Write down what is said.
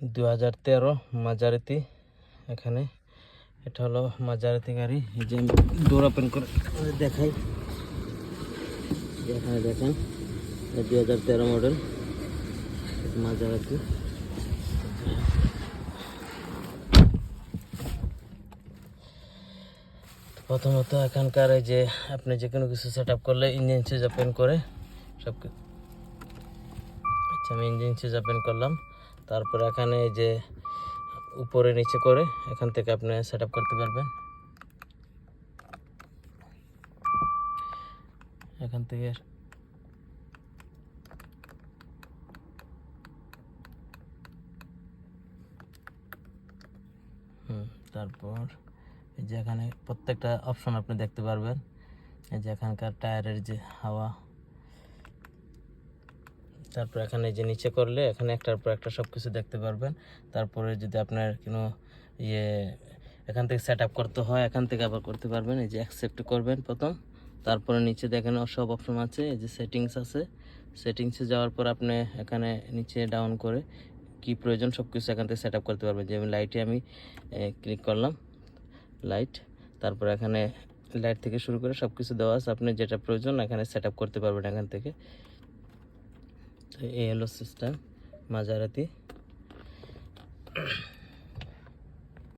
2013 মাজারিতি। এখানে এটা হলো মাজারিতি গাড়ি। এই যে ডোর ওপেন করে দেখাই, এখানে দেখেন 2013 মডেল মাজারিতি। প্রথমত এখানকার এই যে আপনি যে কোনো কিছু সেট আপ করলে ইঞ্জিন সুইচ ওপেন করে সব। আচ্ছা, আমি ইঞ্জিন সুইচ ওপেন করলাম। তারপর এখানে এই যে উপরে নিচে করে এখান থেকে আপনি সেট আপ করতে পারবেন। এখান থেকে তারপর এই যে এখানে প্রত্যেকটা অপশন আপনি দেখতে পারবেন। এই যে এখানকার টায়ারের যে হাওয়া, তারপর এখানে যে নিচে করলে এখানে একটার পর একটা সব কিছু দেখতে পারবেন। তারপরে যদি আপনার কোনো এখান থেকে সেট আপ করতে হয় এখান থেকে আবার করতে পারবেন। এই যে অ্যাকসেপ্ট করবেন প্রথম, তারপরে নিচে দেখেন সব অপশন আছে। এই যে সেটিংস আছে, সেটিংসে যাওয়ার পর আপনি এখানে নিচে ডাউন করে কি প্রয়োজন সব কিছু এখান থেকে সেট আপ করতে পারবেন। যেমন লাইটে আমি ক্লিক করলাম, লাইট, তারপর এখানে লাইট থেকে শুরু করে সব কিছু দেওয়া আছে। আপনি যেটা প্রয়োজন এখানে সেট আপ করতে পারবেন এখান থেকে। তো এই হলো সিস্টেম মাজারাতি।